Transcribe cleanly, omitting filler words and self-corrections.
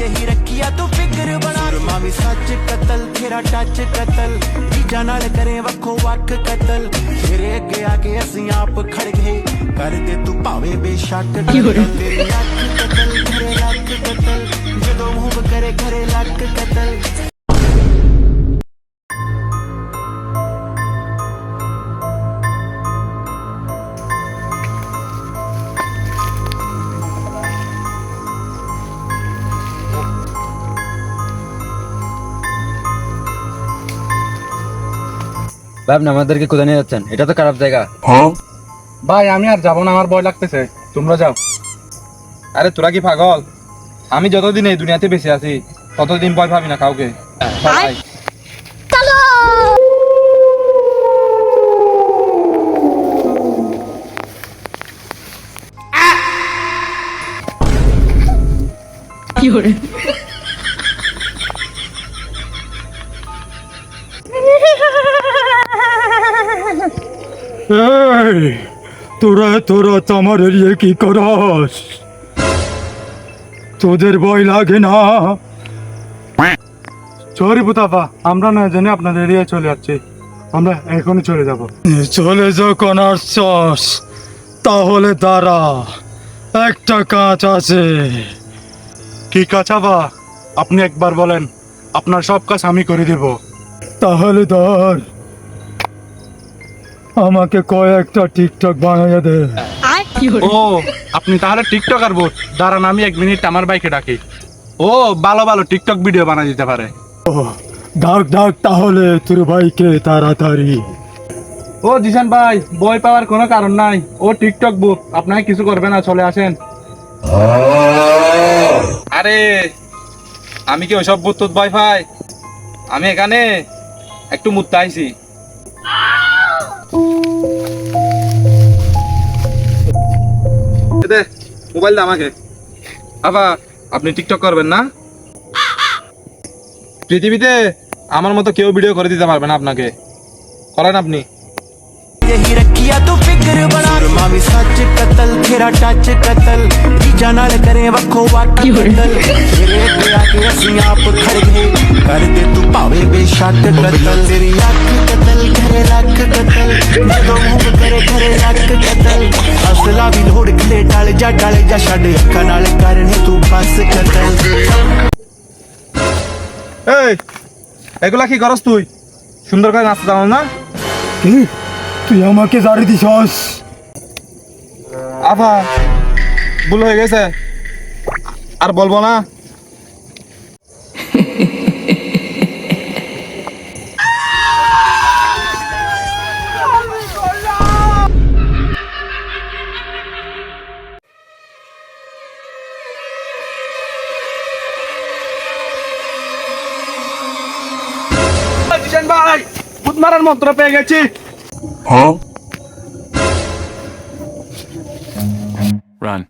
यही रखिया तू फिक्र बना मामी सच कतल तेरा टच कतल बीजा नाल करे वखो वख कतल तेरे अगे आके असी आप खड़ गए कर दे तू भावे बेशक तेरी अख कतल घरे लक कतल जदों मूव करे घरे लक कतल ভাই আপনি আমাদেরকে কোথায় নিয়ে যাচ্ছেন? এটা তো খারাপ জায়গা। ভাই আমি আর যাবো না, আমার ভয় লাগতেছে, তোমরা যাও। আরে তোরা কি পাগল? আমি যতদিন এই দুনিয়াতে বেঁচে আছি ততদিন ভয় পাবি না কাউকে। তোরা তোরা আমার এরিয়ে কি করস? তোদের ভয় লাগে না? সরি বুতাফা, আমরা না জানি আপনাদের এরিয়া চলে যাচ্ছি, আমরা এখনই চলে যাব। চলে যখন আসছস তাহলে দাঁড়া, একটা কাজ আছে। কি কাজ আবা? আপনি একবার বলেন, আপনার সব কাজ আমি করে দেব। তাহলে ধর, আমাকে কয়েকটা টিকটক বানিয়ে দে। ও আপনি তাহলে টিকটকার বোট, দাঁড়ান আমি 1 মিনিট আমার বাইকে ডাকি। ও ভালো ভালো টিকটক ভিডিও বানা দিতে পারে। ডাক ডাক তাহলে তোর ভাইকে তাড়াতাড়ি। ও জিশান ভাই, ভয় পাওয়ার কোনো কারণ নাই, ও টিকটক বুক, আপনাকে কিছু করবে না, চলে আসেন। আরে আমি কি ওইসব ভূত ভয় পাই? আমি এখানে একটু মুত্তে আইছি। দে মোবাইল দে আমাকে। আবা আপনি টিকটক করবেন না? পৃথিবীতে আমার মতো কেউ ভিডিও করে দিতে পারবে না আপনাকে, করেন আপনি। यही रखिया तू फिक्र बना मामी सच कतल तेरा टच कतल बीजा नाल करे वखो वख कतल तेरे अगे आके असी आप खड़ गए कर दे तू भावे बेशक कतल तेरी अख कतल घरे लक कतल जदों मूव करे घरे लक कतल असला भी लोड़ खले डाल जा छड़ अखा नाल करने तू बस कतल। এই এগুলা কি করস তুই? সুন্দর করে নাচতে জানো না? কি তুই আমাকে জারি দিছস? আফা ভুল হয়ে গেছে, আর বলবো না। জিশান ভাই, ভূত মারার মন্ত্র পেয়ে গেছি। Run.